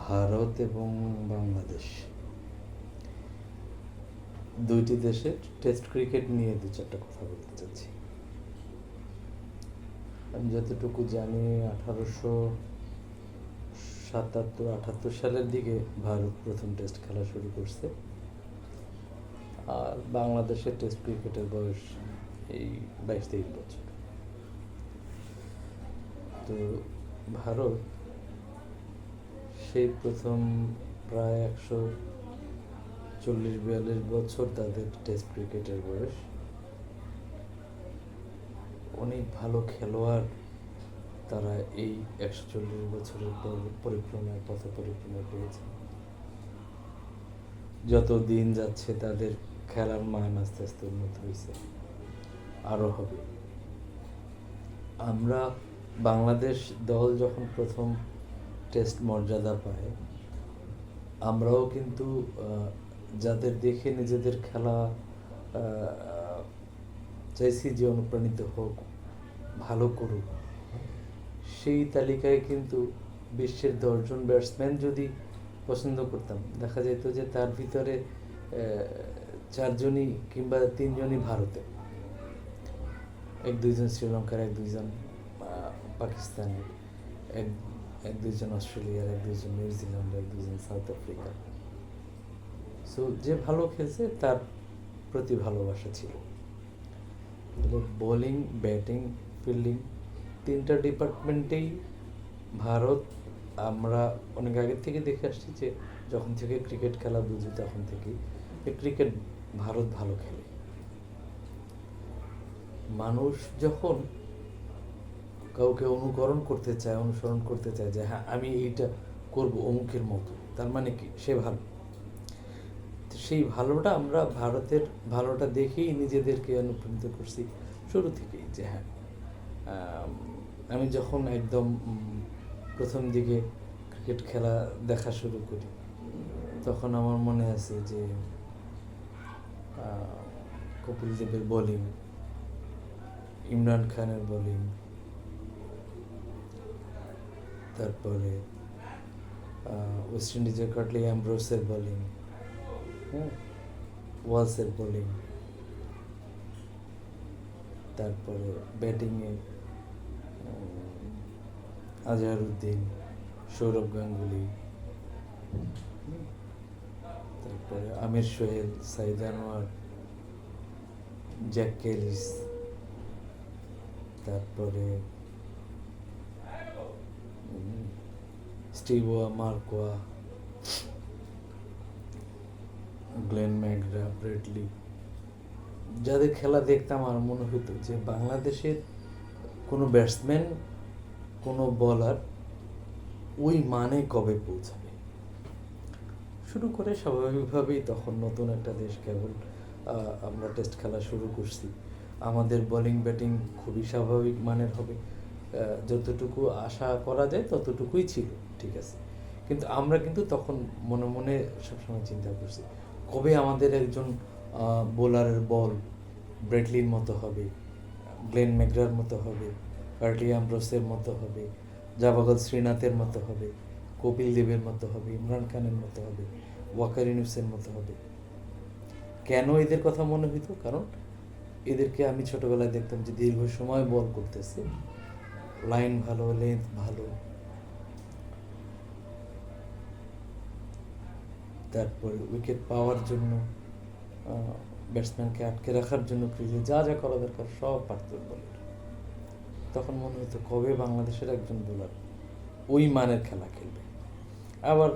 ভারত এবং বাংলাদেশ দুইটি দেশের টেস্ট ক্রিকেট নিয়ে দু চারটা কথা বলতে চাচ্ছি। আমি যতটুকু জানি 1877-78 সালের দিকে ভারত প্রথম টেস্ট খেলা শুরু করছে, আর বাংলাদেশের টেস্ট ক্রিকেটের বয়স এই 22-23 বছর। তো ভারত সেই প্রথম প্রায় 140-42 বছর তাদের টেস্ট ক্রিকেটের বয়স। অনেক ভালো খেলোয়াড় তারা এই 140 বছরের পথ পরিক্রমা করেছে। যত দিন যাচ্ছে তাদের খেলার মান আস্তে আস্তে উন্নত হয়েছে, আরও হবে। আমরা বাংলাদেশ দল যখন প্রথম টেস্ট মর্যাদা পায়, আমরাও কিন্তু যাদের দেখে নিজেদের খেলা চাইছি যে অনুপ্রাণিত হোক, ভালো করুক, সেই তালিকায় কিন্তু বিশ্বের 10 জন ব্যাটসম্যান যদি পছন্দ করতাম, দেখা যেত যে তার ভিতরে 4 জনই কিংবা 3 জনই ভারতে, 1-2 জন শ্রীলঙ্কার, 1-2 জন পাকিস্তানের, 1-2 জন অস্ট্রেলিয়ার, 1-2 জন নিউজিল্যান্ড, 1-2 জন সাউথ আফ্রিকা। সো যে ভালো খেলছে তার প্রতি ভালোবাসা ছিল। বোলিং, ব্যাটিং, ফিল্ডিং, 3টা ডিপার্টমেন্টেই ভারত, আমরা অনেক আগে থেকে দেখে আসছি যে যখন থেকে ক্রিকেট খেলা বুঝি তখন থেকেই ক্রিকেট ভারত ভালো খেলে। মানুষ যখন কাউকে অনুসরণ করতে চায় যে হ্যাঁ আমি এইটা করব অমুকের মতো, তার মানে কি সে ভালো। সেই ভালোটা আমরা ভারতের ভালোটা দেখেই নিজেদেরকে অনুপ্রাণিত করছি শুরু থেকেই, যে হ্যাঁ আমি যখন একদম প্রথম দিকে ক্রিকেট খেলা দেখা শুরু করি, তখন আমার মনে আছে যে কপিল দেবের বোলিং, ইমরান খানের বোলিং, তারপরে ওয়েস্ট ইন্ডিজের কাটলি অ্যামব্রোসের বোলিং, ওয়ালসের বোলিং, তারপরে ব্যাটিংয়ে আজহারউদ্দিন, সৌরভ গাঙ্গুলি, তারপরে আমির সোহেল, সাইদ আনোয়ার, জ্যাক ক্যালিস, তারপরে স্টিভো মার্কোয়া, গ্লেন ম্যাকগ্রা, ব্রেডলি, যাদের খেলা দেখতাম আর মনে হতো যে বাংলাদেশের কোনো ব্যাটসম্যান, কোনো বলার ওই মানে কবে পৌঁছাবে। শুরু করে স্বাভাবিকভাবেই তখন নতুন একটা দেশ, কেবল আমরা টেস্ট খেলা শুরু করছি, আমাদের বোলিং ব্যাটিং খুবই স্বাভাবিক মানের হবে, যতটুকু আশা করা যায় ততটুকুই ছিল, ঠিক আছে। কিন্তু আমরা কিন্তু তখন মনে মনে সবসময় চিন্তা করছি কবে আমাদের একজন বোলারের বল ব্রেডলির মতো হবে, গ্লেন ম্যাকগ্রার মতো হবে, কার্লি অ্যামব্রোসের মতো হবে, জাভাগল শ্রীনাথের মতো হবে, কপিল দেবের মতো হবে, ইমরান খানের মতো হবে, ওয়াকার ইউনুসের মতো হবে। কেন এদের কথা মনে হইতো? কারণ এদেরকে আমি ছোটবেলায় দেখতাম যে দীর্ঘ সময় বল করতেছে, লাইন ভালো, লেন্থ ভালো, তারপরে উইকেট পাওয়ার জন্য, ব্যাটসম্যানকে আটকে রাখার জন্য ক্রিজে যা যা করা দরকার সব পারত বোলার। তখন মনে হতো কবে বাংলাদেশের একজন বোলার ওই মানের খেলা খেলবে। আবার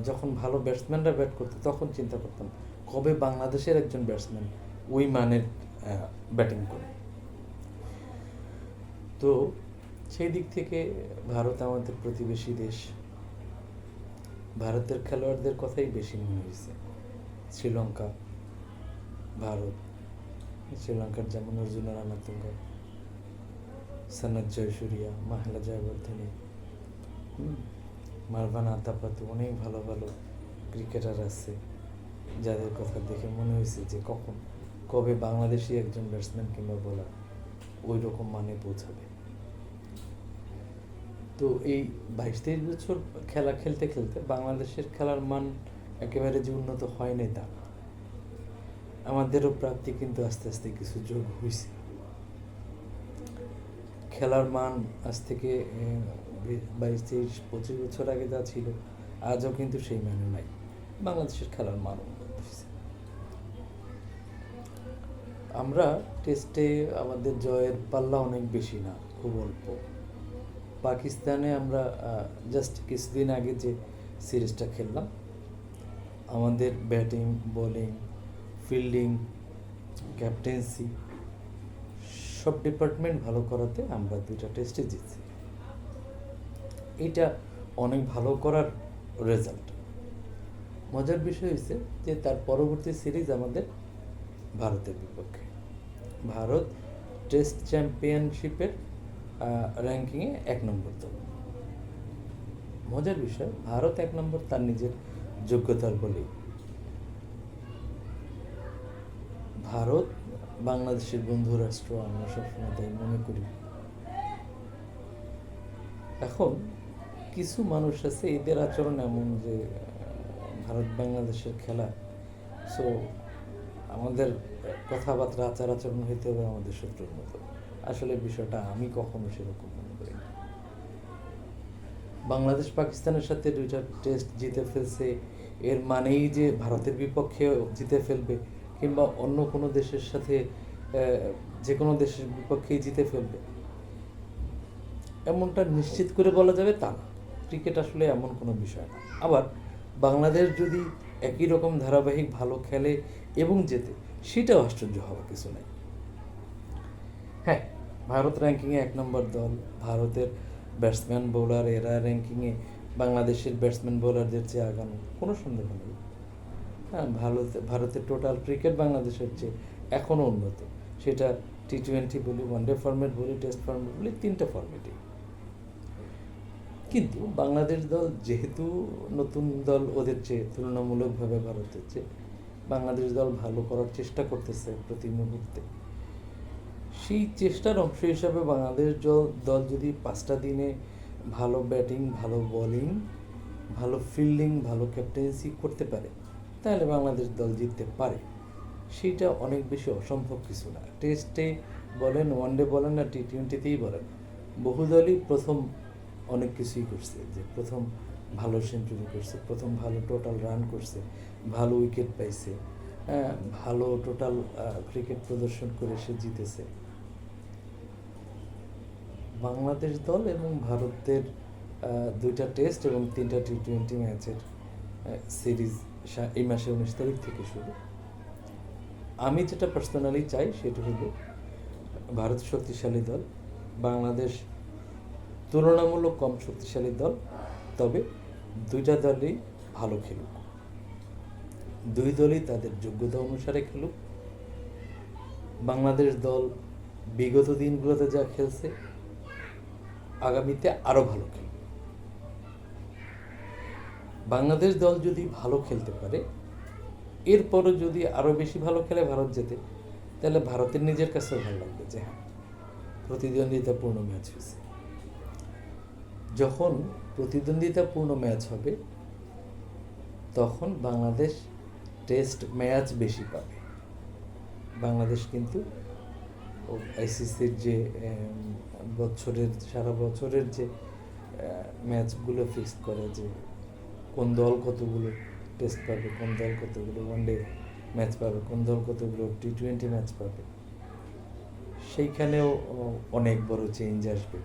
যখন ভালো ব্যাটসম্যানরা ব্যাট করতো তখন চিন্তা করতাম কবে বাংলাদেশের একজন ব্যাটসম্যান ওই মানের ব্যাটিং করে। তো সেই দিক থেকে ভারত আমাদের প্রতিবেশী দেশ, ভারতের খেলোয়াড়দের কথাই বেশি মনে হয়েছে। শ্রীলঙ্কা, ভারত, শ্রীলঙ্কার যেমন অর্জুনা রানাতুঙ্গা, সনাথ জয়সূরিয়া, মাহেলা জয়বর্ধনে, মারভান আতাপাতু, অনেক ভালো ভালো ক্রিকেটার আছে যাদের কথা দেখে মনে হয়েছে যে কবে বাংলাদেশি একজন ব্যাটসম্যান কিংবা বোলার ওই রকম মানে পৌঁছাবে। তো এই 22-23 বছর খেলা খেলতে খেলতে বাংলাদেশের খেলার মান একেবারে যে উন্নত হয় নাই তা না। আমাদেরও প্রাপ্তি কিন্তু আস্তে আস্তে কিছু যোগ হয়েছে। খেলার মান আজ থেকে 22-23-25 বছর আগে যা ছিল আজও কিন্তু সেই মানে নাই। বাংলাদেশের খেলার মান উন্নত হয়েছে। আমরা টেস্টে আমাদের জয়ের পাল্লা অনেক বেশি না, খুব অল্প। পাকিস্তানে আমরা জাস্ট কিছুদিন আগে যে সিরিজটা খেললাম, আমাদের ব্যাটিং, বোলিং, ফিল্ডিং, ক্যাপ্টেন্সি সব ডিপার্টমেন্ট ভালো করাতে আমরা 2টা টেস্টে জিতছি। এটা অনেক ভালো করার রেজাল্ট। মজার বিষয় হয়েছে যে তার পরবর্তী সিরিজ আমাদের ভারতের বিপক্ষে। ভারত টেস্ট চ্যাম্পিয়নশিপের র্যাঙ্কিংয়ে 1 নম্বর দল। মজার বিষয়, ভারত 1 নম্বর তার নিজের যোগ্যতার বলেই। ভারত বাংলাদেশের বন্ধু রাষ্ট্র, আমরা সবসময় তাই মনে করি। এখন কিছু মানুষ আছে এদের আচরণ এমন যে ভারত বাংলাদেশের খেলা, সো আমাদের কথাবার্তা আচার আচরণ হইতে হবে আমাদের শত্রুর মতো। আসলে বিষয়টা আমি কখনো সেরকম মনে করি না। বাংলাদেশ পাকিস্তানের সাথে 2টা টেস্ট জিতে ফেলছে, এর মানেই যে ভারতের বিপক্ষেও জিতে ফেলবে কিংবা অন্য কোনো দেশের সাথে যে কোনো দেশের বিপক্ষেই জিতে ফেলবে এমনটা নিশ্চিত করে বলা যাবে তা না। ক্রিকেট আসলে এমন কোনো বিষয় না। আবার বাংলাদেশ যদি একই রকম ধারাবাহিক ভালো খেলে এবং জেতে, সেটাও আশ্চর্য হওয়ার কিছু নেই। হ্যাঁ, ভারত র্যাঙ্কিংয়ে 1 নম্বর দল। ভারতের ব্যাটসম্যান বোলার এরা র্যাঙ্কিংয়ে বাংলাদেশের ব্যাটসম্যান বোলারদের চেয়ে আগানো, কোনো সন্দেহ নেই। হ্যাঁ, ভারতের টোটাল ক্রিকেট বাংলাদেশের চেয়ে এখনও উন্নত। সেটা T20 বলি, ওয়ানডে ফরম্যাট বলি, টেস্ট ফরম্যাট বলি, 3টে ফরম্যাটই। কিন্তু বাংলাদেশ দল যেহেতু নতুন দল, ওদের চেয়ে তুলনামূলকভাবে ভারতের চেয়ে বাংলাদেশ দল ভালো করার চেষ্টা করতেছে প্রতি মুহূর্তে। সেই চেষ্টার অংশ হিসাবে বাংলাদেশ দল যদি 5টা দিনে ভালো ব্যাটিং, ভালো বোলিং, ভালো ফিল্ডিং, ভালো ক্যাপ্টেন্সি করতে পারে, তাহলে বাংলাদেশ দল জিততে পারে। সেইটা অনেক বেশি অসম্ভব কিছু না। টেস্টে বলেন, ওয়ানডে বলেন, না T20তেই বলেন, বহু দলই প্রথম অনেক কিছুই করছে, যে প্রথম ভালো সেঞ্চুরি করছে, প্রথম ভালো টোটাল রান করছে, ভালো উইকেট পাইছে, ভালো টোটাল ক্রিকেট প্রদর্শন করে সে জিতেছে। বাংলাদেশ দল এবং ভারতের 2টা টেস্ট এবং 3টা T20 ম্যাচের সিরিজ এই মাসে 19 তারিখ থেকে শুরু। আমি যেটা পার্সোনালি চাই সেটা হলো ভারত শক্তিশালী দল, বাংলাদেশ তুলনামূলক কম শক্তিশালী দল, তবে 2টা দলই ভালো খেলুক, 2 দলই তাদের যোগ্যতা অনুসারে খেলুক। বাংলাদেশ দল বিগত দিনগুলোতে যা খেলছে আগামীতে আরও ভালো খেলবে। বাংলাদেশ দল যদি ভালো খেলতে পারে, এরপরও যদি আরও বেশি ভালো খেলে ভারত জেতে, তাহলে ভারতের নিজের কাছেও ভালো লাগবে যে হ্যাঁ, প্রতিদ্বন্দ্বিতাপূর্ণ ম্যাচ হয়েছে। যখন প্রতিদ্বন্দ্বিতাপূর্ণ ম্যাচ হবে তখন বাংলাদেশ টেস্ট ম্যাচ বেশি পাবে। বাংলাদেশ কিন্তু আইসিসির যে সারা বছরের যে ম্যাচগুলো ফিক্স করে, যে কোন দল কতগুলো টেস্ট পাবে, কোন দল কতগুলো ওয়ানডে ম্যাচ পাবে, কোন দল কতগুলো T20 ম্যাচ পাবে, সেইখানেও অনেক বড় চেঞ্জ আসবে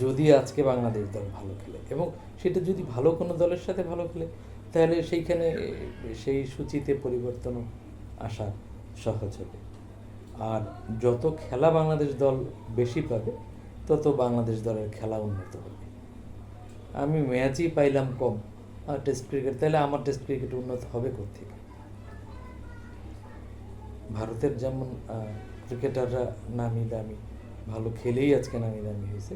যদি আজকে বাংলাদেশ দল ভালো খেলে। এবং সেটা যদি ভালো কোনো দলের সাথে ভালো খেলে, তাহলে সেইখানে সেই সূচিতে পরিবর্তনও আসা সহজ হবে। আর যত খেলা বাংলাদেশ দল বেশি পাবে, তত বাংলাদেশ দলের খেলা উন্নত হবে। আমি ম্যাচই পাইলাম কম টেস্ট ক্রিকেট, তাহলে আমার টেস্ট ক্রিকেট উন্নত হবে কোত্থেকে? ভারতের যেমন ক্রিকেটাররা নামি দামি, ভালো খেলেই আজকে নামি দামি হয়েছে।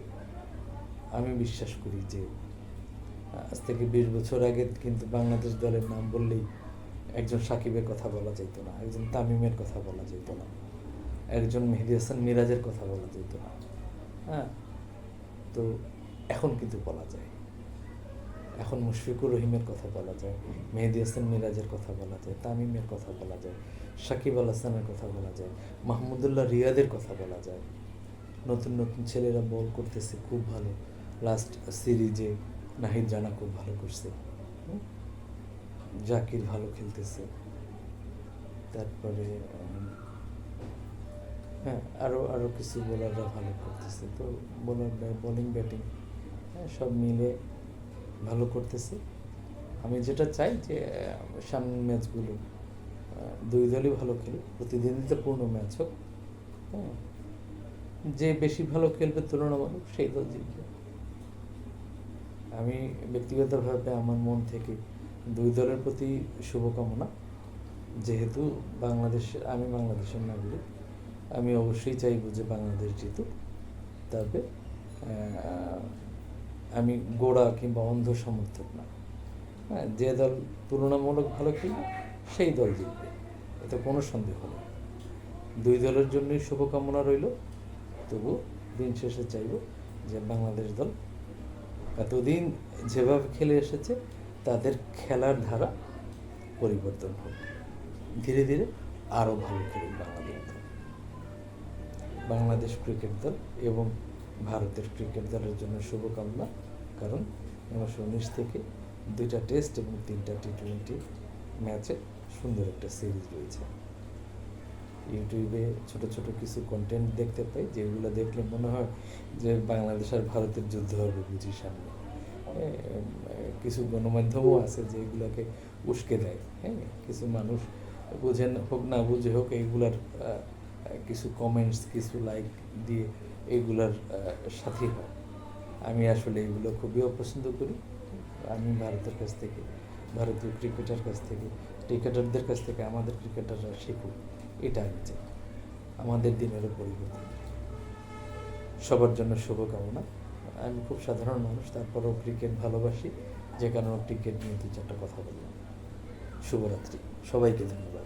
আমি বিশ্বাস করি যে আজ থেকে 20 বছর আগে কিন্তু বাংলাদেশ দলের নাম বললেই একজন সাকিবের কথা বলা যেত না, একজন তামিমের কথা বলা যেত না, একজন মেহেদী হাসান মিরাজের কথা বলা যেত না। হ্যাঁ, তো এখন কিন্তু বলা যায়, এখন মুশফিকুর রহিমের কথা বলা যায়, মেহেদী হাসান মিরাজের কথা বলা যায়, তামিমের কথা বলা যায়, সাকিব আল হাসানের কথা বলা যায়, মাহমুদুল্লাহ রিয়াদের কথা বলা যায়। নতুন নতুন ছেলেরা বল করতেছে খুব ভালো। লাস্ট সিরিজে নাহিদ রানা খুব ভালো করছে, জাকির ভালো খেলতেছে। তারপরে হ্যাঁ, আরও আরও কিছু বোলাররা ভালো করতেছে। তো বোলিং ব্যাটিং সব মিলে ভালো করতেছে। আমি যেটা চাই যে সামনের ম্যাচগুলো দুই দলই ভালো খেলুক, প্রতিদ্বন্দ্বিতাপূর্ণ ম্যাচ হোক। হ্যাঁ, যে বেশি ভালো খেলবে তুলনামূলক সেই দল জিতবে। আমি ব্যক্তিগতভাবে আমার মন থেকে দুই দলের প্রতি শুভকামনা। যেহেতু আমি বাংলাদেশের নাগরিক, আমি অবশ্যই চাইব যে বাংলাদেশ জিতুক। তবে আমি গোড়া কিংবা অন্ধ সমর্থক না। হ্যাঁ, যে দল তুলনামূলক ভালো খেলবে সেই দল জিতবে, এতে কোনো সন্দেহ নেই। দুই দলের জন্যই শুভকামনা রইল। তবু দিন শেষে চাইব যে বাংলাদেশ দল এতদিন যেভাবে খেলে এসেছে তাদের খেলার ধারা পরিবর্তন হোক, ধীরে ধীরে আরও ভালো খেলুক বাংলাদেশ দল। বাংলাদেশ ক্রিকেট দল এবং ভারতের ক্রিকেট দলের জন্য শুভকামনা। কারণ 1919 থেকে 2টা টেস্ট এবং 3টা টি20 ম্যাচে সুন্দর একটা সিরিজ রয়েছে। ইউটিউবে ছোট ছোট কিছু কন্টেন্ট দেখতে পাই, যেগুলো দেখলে মনে হয় যে বাংলাদেশ আর ভারতের যুদ্ধ হবে বুঝি সামনে। কিছু গণমাধ্যমও আছে যেগুলোকে উস্কে দেয়। হ্যাঁ, কিছু মানুষ বুঝেন হোক না বুঝে হোক এইগুলার কিছু কমেন্টস, কিছু লাইক দিয়ে এইগুলার সাথী হয়। আমি আসলে এগুলো খুবই অপছন্দ করি। আমি ভারতের কাছ থেকে, ভারতীয় ক্রিকেটারদের কাছ থেকে আমাদের ক্রিকেটাররা শিখুক, এটা আমি চাই। আমাদের দিনেরও পরিবর্তন। সবার জন্য শুভকামনা। আমি খুব সাধারণ মানুষ, তারপরেও ক্রিকেট ভালোবাসি, যে কারণে ক্রিকেট নিয়ে 2-4টা কথা বললাম। শুভরাত্রি, সবাইকে ধন্যবাদ।